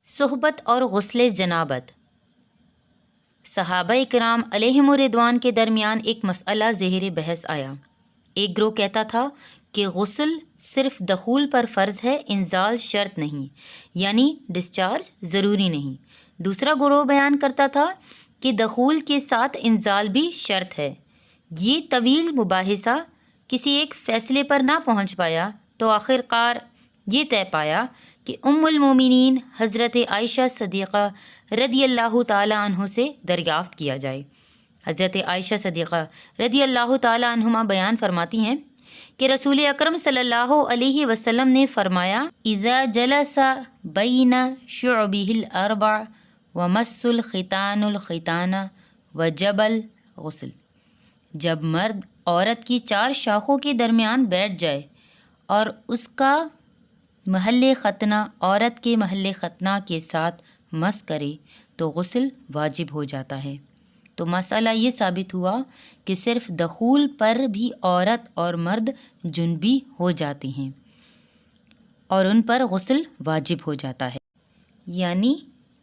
صحبت اور غسل جنابت۔ صحابہ کرام علیہم الرضوان کے درمیان ایک مسئلہ زیر بحث آیا۔ ایک گروہ کہتا تھا کہ غسل صرف دخول پر فرض ہے، انزال شرط نہیں، یعنی ڈسچارج ضروری نہیں۔ دوسرا گروہ بیان کرتا تھا کہ دخول کے ساتھ انزال بھی شرط ہے۔ یہ طویل مباحثہ کسی ایک فیصلے پر نہ پہنچ پایا تو آخر کار یہ طے پایا کہ ام المومنین حضرت عائشہ صدیقہ رضی اللہ تعالی عنہ سے دریافت کیا جائے۔ حضرت عائشہ صدیقہ رضی اللہ تعالی عنہما بیان فرماتی ہیں کہ رسول اکرم صلی اللہ علیہ وسلم نے فرمایا، اذا جلس بین شعبہ الاربع ومس الختان الختان وجب الغسل۔ جب مرد عورت کی 4 شاخوں کے درمیان بیٹھ جائے اور اس کا محل ختنہ عورت کے محل ختنہ کے ساتھ مس کرے تو غسل واجب ہو جاتا ہے۔ تو مسئلہ یہ ثابت ہوا کہ صرف دخول پر بھی عورت اور مرد جنبی ہو جاتے ہیں اور ان پر غسل واجب ہو جاتا ہے، یعنی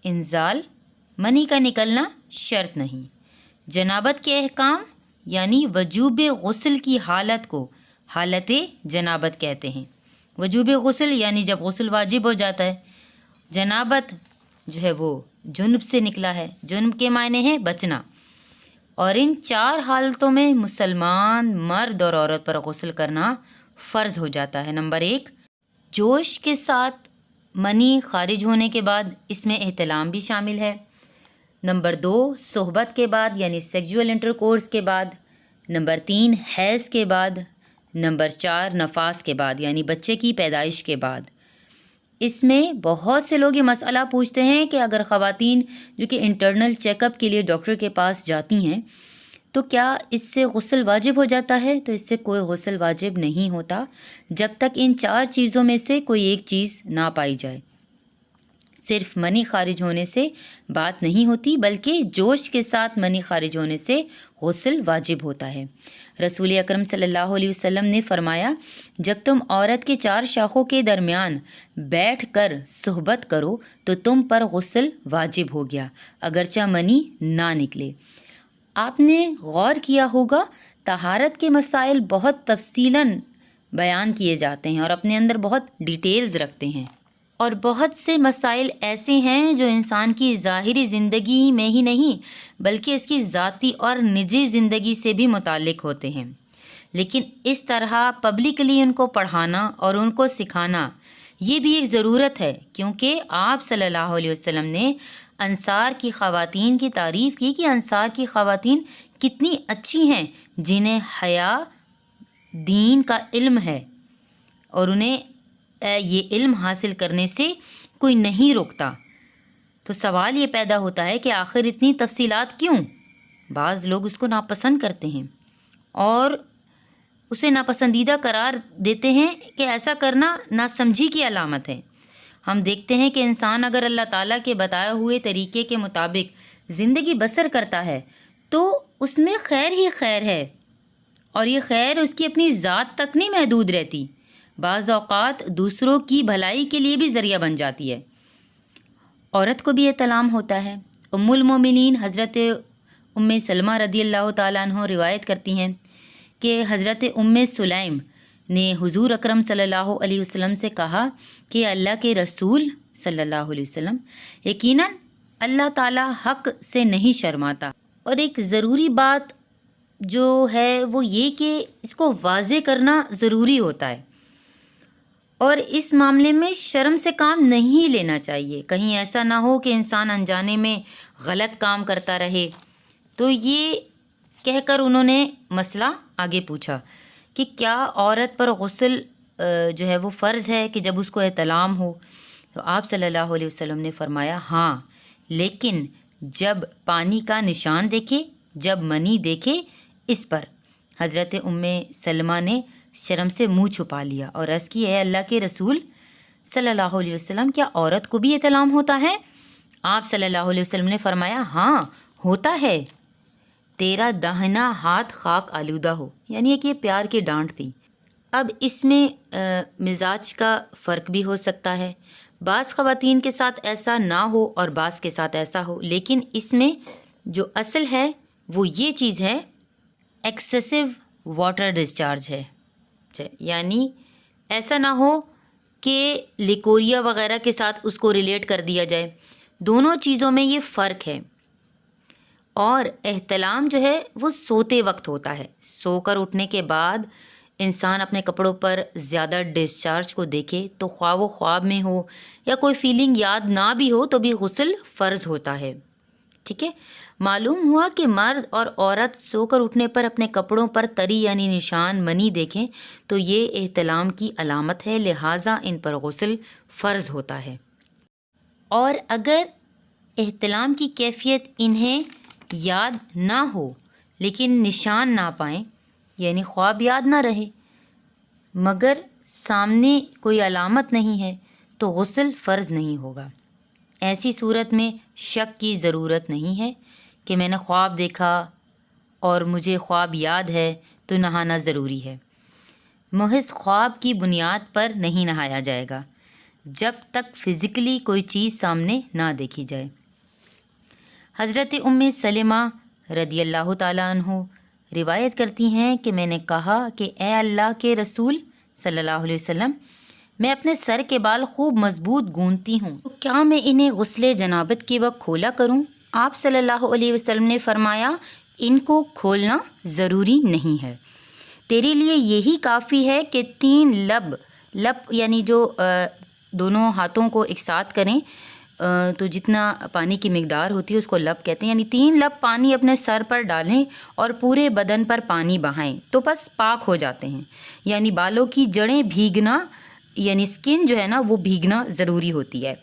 انزال منی کا نکلنا شرط نہیں۔ جنابت کے احکام یعنی وجوب غسل کی حالت کو حالت جنابت کہتے ہیں۔ وجوب غسل یعنی جب غسل واجب ہو جاتا ہے۔ جنابت جو ہے وہ جنب سے نکلا ہے، جنب کے معنی ہے بچنا، اور ان 4 حالتوں میں مسلمان مرد اور عورت پر غسل کرنا فرض ہو جاتا ہے۔ نمبر 1، جوش کے ساتھ منی خارج ہونے کے بعد، اس میں احتلام بھی شامل ہے۔ نمبر 2، صحبت کے بعد یعنی سیکجول انٹرکورس کے بعد۔ نمبر 3، حیض کے بعد۔ نمبر 4، نفاس کے بعد یعنی بچے کی پیدائش کے بعد۔ اس میں بہت سے لوگ یہ مسئلہ پوچھتے ہیں کہ اگر خواتین جو کہ انٹرنل چیک اپ کے لیے ڈاکٹر کے پاس جاتی ہیں تو کیا اس سے غسل واجب ہو جاتا ہے؟ تو اس سے کوئی غسل واجب نہیں ہوتا جب تک ان 4 چیزوں میں سے کوئی ایک چیز نہ پائی جائے۔ صرف منی خارج ہونے سے بات نہیں ہوتی بلکہ جوش کے ساتھ منی خارج ہونے سے غسل واجب ہوتا ہے۔ رسول اکرم صلی اللہ علیہ وسلم نے فرمایا، جب تم عورت کے 4 شاخوں کے درمیان بیٹھ کر صحبت کرو تو تم پر غسل واجب ہو گیا اگرچہ منی نہ نکلے۔ آپ نے غور کیا ہوگا طہارت کے مسائل بہت تفصیلاً بیان کیے جاتے ہیں اور اپنے اندر بہت ڈیٹیلز رکھتے ہیں، اور بہت سے مسائل ایسے ہیں جو انسان کی ظاہری زندگی میں ہی نہیں بلکہ اس کی ذاتی اور نجی زندگی سے بھی متعلق ہوتے ہیں، لیکن اس طرح پبلکلی ان کو پڑھانا اور ان کو سکھانا یہ بھی ایک ضرورت ہے، کیونکہ آپ صلی اللہ علیہ وسلم نے انصار کی خواتین کی تعریف کی کہ انصار کی خواتین کتنی اچھی ہیں جنہیں حیا دین کا علم ہے اور انہیں یہ علم حاصل کرنے سے کوئی نہیں روکتا۔ تو سوال یہ پیدا ہوتا ہے کہ آخر اتنی تفصیلات کیوں؟ بعض لوگ اس کو ناپسند کرتے ہیں اور اسے ناپسندیدہ قرار دیتے ہیں کہ ایسا کرنا ناسمجھی کی علامت ہے۔ ہم دیکھتے ہیں کہ انسان اگر اللہ تعالیٰ کے بتائے ہوئے طریقے کے مطابق زندگی بسر کرتا ہے تو اس میں خیر ہی خیر ہے، اور یہ خیر اس کی اپنی ذات تک نہیں محدود رہتی، بعض اوقات دوسروں کی بھلائی کے لیے بھی ذریعہ بن جاتی ہے۔ عورت کو بھی احتلام ہوتا ہے۔ ام المومنین حضرت ام سلمہ رضی اللہ تعالیٰ عنہ روایت کرتی ہیں کہ حضرت ام سلیم نے حضور اکرم صلی اللہ علیہ وسلم سے کہا کہ اللہ کے رسول صلی اللہ علیہ وسلم، یقیناً اللہ تعالیٰ حق سے نہیں شرماتا، اور ایک ضروری بات جو ہے وہ یہ کہ اس کو واضح کرنا ضروری ہوتا ہے، اور اس معاملے میں شرم سے کام نہیں لینا چاہیے، کہیں ایسا نہ ہو کہ انسان انجانے میں غلط کام کرتا رہے۔ تو یہ کہہ کر انہوں نے مسئلہ آگے پوچھا کہ کیا عورت پر غسل جو ہے وہ فرض ہے کہ جب اس کو احتلام ہو؟ تو آپ صلی اللہ علیہ وسلم نے فرمایا، ہاں، لیکن جب پانی کا نشان دیکھے، جب منی دیکھے، اس پر۔ حضرت ام سلمہ نے شرم سے منہ چھپا لیا اور عرض کی، اے اللہ کے رسول صلی اللہ علیہ وسلم، کیا عورت کو بھی احتلام ہوتا ہے؟ آپ صلی اللہ علیہ وسلم نے فرمایا، ہاں ہوتا ہے، تیرا داہنا ہاتھ خاک آلودہ ہو، یعنی کہ یہ پیار کی ڈانٹ تھی۔ اب اس میں مزاج کا فرق بھی ہو سکتا ہے، بعض خواتین کے ساتھ ایسا نہ ہو اور بعض کے ساتھ ایسا ہو، لیکن اس میں جو اصل ہے وہ یہ چیز ہے، ایکسیسو واٹر ڈسچارج ہے، یعنی ایسا نہ ہو کہ لیکوریا وغیرہ کے ساتھ اس کو ریلیٹ کر دیا جائے۔ دونوں چیزوں میں یہ فرق ہے۔ اور احتلام جو ہے وہ سوتے وقت ہوتا ہے، سو کر اٹھنے کے بعد انسان اپنے کپڑوں پر زیادہ ڈسچارج کو دیکھے تو خواہ وہ خواب میں ہو یا کوئی فیلنگ یاد نہ بھی ہو تو بھی غسل فرض ہوتا ہے، ٹھیک ہے۔ معلوم ہوا کہ مرد اور عورت سو کر اٹھنے پر اپنے کپڑوں پر تری یعنی نشان منی دیکھیں تو یہ احتلام کی علامت ہے، لہٰذا ان پر غسل فرض ہوتا ہے۔ اور اگر احتلام کی کیفیت انہیں یاد نہ ہو لیکن نشان نہ پائیں، یعنی خواب یاد نہ رہے مگر سامنے کوئی علامت نہیں ہے تو غسل فرض نہیں ہوگا۔ ایسی صورت میں شک کی ضرورت نہیں ہے کہ میں نے خواب دیکھا اور مجھے خواب یاد ہے تو نہانا ضروری ہے۔ محض خواب کی بنیاد پر نہیں نہایا جائے گا جب تک فزیکلی کوئی چیز سامنے نہ دیکھی جائے۔ حضرت ام سلمہ رضی اللہ تعالیٰ عنہ روایت کرتی ہیں کہ میں نے کہا کہ اے اللہ کے رسول صلی اللہ علیہ وسلم، میں اپنے سر کے بال خوب مضبوط گوندتی ہوں، تو کیا میں انہیں غسل جنابت کے وقت کھولا کروں؟ آپ صلی اللہ علیہ وسلم نے فرمایا، ان کو کھولنا ضروری نہیں ہے، تیرے لیے یہی کافی ہے کہ 3 لب یعنی جو دونوں ہاتھوں کو ایک ساتھ کریں تو جتنا پانی کی مقدار ہوتی ہے اس کو لب کہتے ہیں، یعنی 3 لب پانی اپنے سر پر ڈالیں اور پورے بدن پر پانی بہائیں تو بس پاک ہو جاتے ہیں۔ یعنی بالوں کی جڑیں بھیگنا، یعنی سکن جو ہے نا وہ بھیگنا ضروری ہوتی ہے،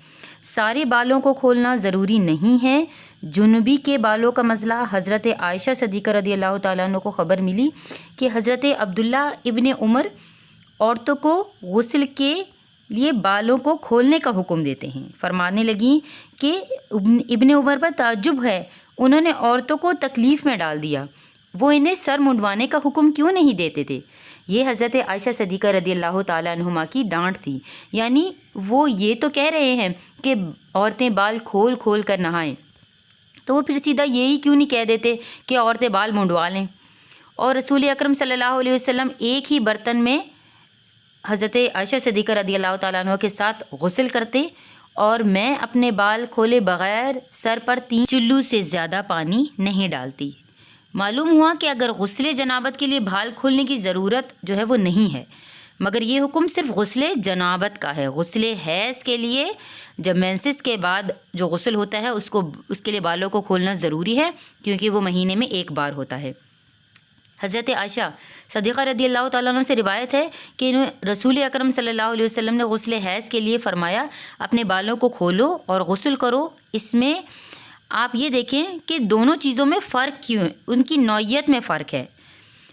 سارے بالوں کو کھولنا ضروری نہیں ہے۔ جنوبی کے بالوں کا مسئلہ حضرت عائشہ صدیقہ رضی اللہ تعالیٰ عنہ کو خبر ملی کہ حضرت عبداللہ ابن عمر عورتوں کو غسل کے لیے بالوں کو کھولنے کا حکم دیتے ہیں۔ فرمانے لگیں کہ ابن عمر پر تعجب ہے، انہوں نے عورتوں کو تکلیف میں ڈال دیا، وہ انہیں سر منڈوانے کا حکم کیوں نہیں دیتے تھے؟ یہ حضرت عائشہ صدیقہ رضی اللہ تعالیٰ عنہما کی ڈانٹ تھی، یعنی وہ یہ تو کہہ رہے ہیں کہ عورتیں بال کھول کھول کر نہائیں، تو وہ پھر سیدھا یہی کیوں نہیں کہہ دیتے کہ عورتیں بال منڈوا لیں؟ اور رسول اکرم صلی اللہ علیہ وسلم ایک ہی برتن میں حضرت عائشہ صدیقہ رضی اللہ تعالیٰ عنہ کے ساتھ غسل کرتے، اور میں اپنے بال کھولے بغیر سر پر 3 چلو سے زیادہ پانی نہیں ڈالتی۔ معلوم ہوا کہ اگر غسل جنابت کے لیے بال کھولنے کی ضرورت جو ہے وہ نہیں ہے، مگر یہ حکم صرف غسل جنابت کا ہے۔ غسل حیض کے لیے جب مینسس کے بعد جو غسل ہوتا ہے اس کے لیے بالوں کو کھولنا ضروری ہے، کیونکہ وہ مہینے میں 1 بار ہوتا ہے۔ حضرت عائشہ صدیقہ رضی اللہ تعالیٰ عنہ سے روایت ہے کہ رسول اکرم صلی اللہ علیہ وسلم نے غسل حیض کے لیے فرمایا، اپنے بالوں کو کھولو اور غسل کرو۔ اس میں آپ یہ دیکھیں کہ دونوں چیزوں میں فرق کیوں ہے، ان کی نوعیت میں فرق ہے۔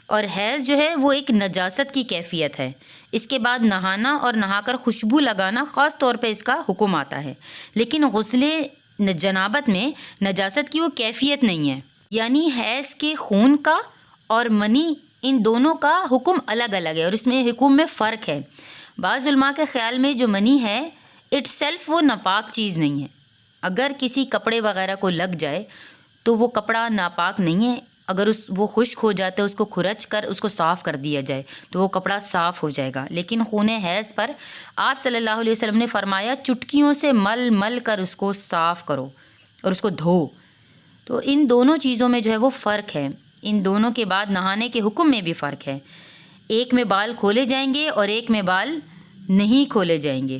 اور حیض جو ہے وہ ایک نجاست کی کیفیت ہے، اس کے بعد نہانا اور نہا کر خوشبو لگانا خاص طور پہ اس کا حکم آتا ہے، لیکن غسل جنابت میں نجاست کی وہ کیفیت نہیں ہے، یعنی حیض کے خون کا اور منی ان دونوں کا حکم الگ الگ ہے اور اس میں حکم میں فرق ہے۔ بعض علماء کے خیال میں جو منی ہے اٹ سیلف وہ ناپاک چیز نہیں ہے، اگر کسی کپڑے وغیرہ کو لگ جائے تو وہ کپڑا ناپاک نہیں ہے، اگر وہ خشک ہو جاتا ہے اس کو کھرچ کر اس کو صاف کر دیا جائے تو وہ کپڑا صاف ہو جائے گا۔ لیکن خون حیض پر آپ صلی اللہ علیہ وسلم نے فرمایا چٹکیوں سے مل مل کر اس کو صاف کرو اور اس کو دھو، تو ان دونوں چیزوں میں جو ہے وہ فرق ہے، ان دونوں کے بعد نہانے کے حکم میں بھی فرق ہے، ایک میں بال کھولے جائیں گے اور ایک میں بال نہیں کھولے جائیں گے،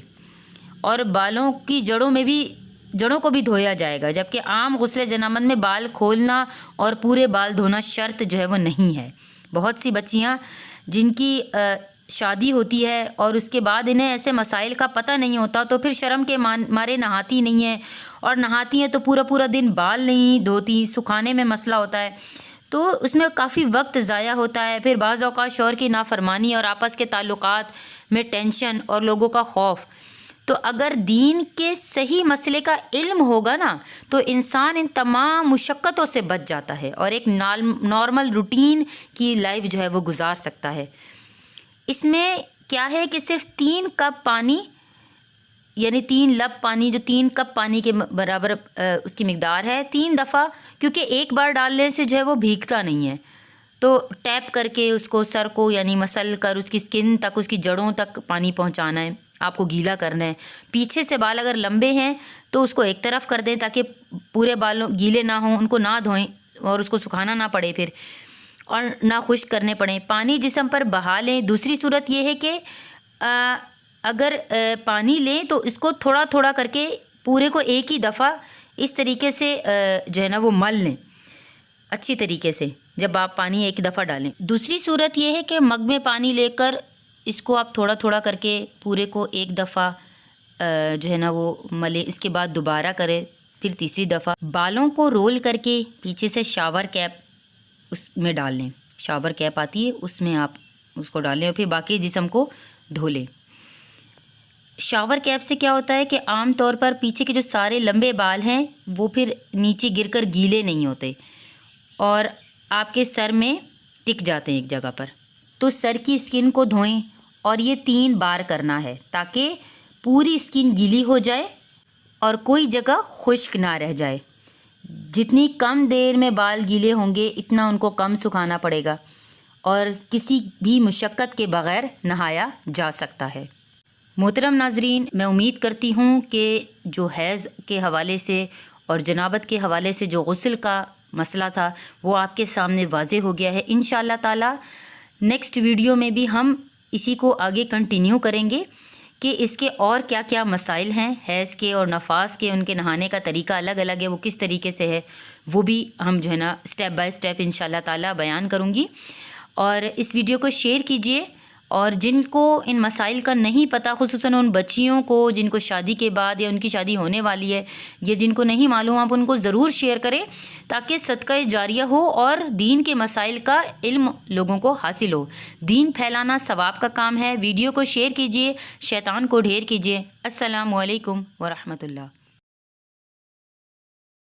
اور بالوں کی جڑوں کو بھی دھویا جائے گا، جبکہ عام غسل جنابت میں بال کھولنا اور پورے بال دھونا شرط جو ہے وہ نہیں ہے۔ بہت سی بچیاں جن کی شادی ہوتی ہے اور اس کے بعد انہیں ایسے مسائل کا پتہ نہیں ہوتا تو پھر شرم کے مارے نہاتی نہیں ہیں، اور نہاتی ہیں تو پورا دن بال نہیں دھوتی، سکھانے میں مسئلہ ہوتا ہے، تو اس میں کافی وقت ضائع ہوتا ہے، پھر بعض اوقات شوہر کی نافرمانی اور آپس کے تعلقات میں ٹینشن اور لوگوں کا خوف۔ تو اگر دین کے صحیح مسئلے کا علم ہوگا نا تو انسان ان تمام مشقتوں سے بچ جاتا ہے اور ایک نارمل روٹین کی لائف جو ہے وہ گزار سکتا ہے۔ اس میں کیا ہے کہ صرف 3 کپ پانی یعنی 3 لب پانی، جو 3 کپ پانی کے برابر اس کی مقدار ہے، 3 دفعہ، کیونکہ ایک بار ڈالنے سے جو ہے وہ بھیگتا نہیں ہے، تو ٹیپ کر کے اس کو سر کو یعنی مسل کر اس کی اسکن تک، اس کی جڑوں تک پانی پہنچانا ہے، آپ کو گیلا کرنا ہے۔ پیچھے سے بال اگر لمبے ہیں تو اس کو ایک طرف کر دیں تاکہ پورے بالوں گیلے نہ ہوں، ان کو نہ دھوئیں اور اس کو سکھانا نہ پڑے پھر، اور نہ خشک کرنے پڑیں، پانی جسم پر بہا لیں۔ دوسری صورت یہ ہے کہ اگر پانی لیں تو اس کو تھوڑا تھوڑا کر کے پورے کو ایک ہی دفعہ اس طریقے سے جو ہے نا وہ مل لیں اچھی طریقے سے، جب آپ پانی ایک دفعہ ڈالیں۔ دوسری صورت یہ ہے کہ مگ میں پانی لے کر اس کو آپ تھوڑا تھوڑا کر کے پورے کو ایک دفعہ جو ہے نا وہ ملیں، اس کے بعد دوبارہ کریں، پھر تیسری دفعہ۔ بالوں کو رول کر کے پیچھے سے شاور کیپ اس میں ڈال لیں، شاور کیپ آتی ہے اس میں آپ اس کو ڈالیں، اور پھر باقی جسم کو دھو لیں۔ شاور کیپ سے کیا ہوتا ہے کہ عام طور پر پیچھے کے جو سارے لمبے بال ہیں وہ پھر نیچے گر کر گیلے نہیں ہوتے اور آپ کے سر میں ٹک جاتے ہیں ایک جگہ پر۔ تو سر کی اسکن کو دھوئیں اور یہ 3 بار کرنا ہے تاکہ پوری اسکن گیلی ہو جائے اور کوئی جگہ خشک نہ رہ جائے۔ جتنی کم دیر میں بال گیلے ہوں گے اتنا ان کو کم سکھانا پڑے گا اور کسی بھی مشقت کے بغیر نہایا جا سکتا ہے۔ محترم ناظرین، میں امید کرتی ہوں کہ جو حیض کے حوالے سے اور جنابت کے حوالے سے جو غسل کا مسئلہ تھا وہ آپ کے سامنے واضح ہو گیا ہے۔ انشاءاللہ تعالی نیکسٹ ویڈیو میں بھی ہم اسی کو آگے کنٹینیو کریں گے کہ اس کے اور کیا کیا مسائل ہیں حیض کے اور نفاس کے، ان کے نہانے کا طریقہ الگ الگ ہے، وہ کس طریقے سے ہے وہ بھی ہم جو ہے نا سٹیپ بائی سٹیپ انشاءاللہ تعالی بیان کروں گی۔ اور اس ویڈیو کو شیئر کیجئے، اور جن کو ان مسائل کا نہیں پتہ، خصوصاً ان بچیوں کو جن کو شادی کے بعد یا ان کی شادی ہونے والی ہے، یا جن کو نہیں معلوم، آپ ان کو ضرور شیئر کریں تاکہ صدقہ جاریہ ہو اور دین کے مسائل کا علم لوگوں کو حاصل ہو۔ دین پھیلانا ثواب کا کام ہے۔ ویڈیو کو شیئر کیجئے، شیطان کو ڈھیر کیجئے۔ السلام علیکم ورحمۃ اللہ۔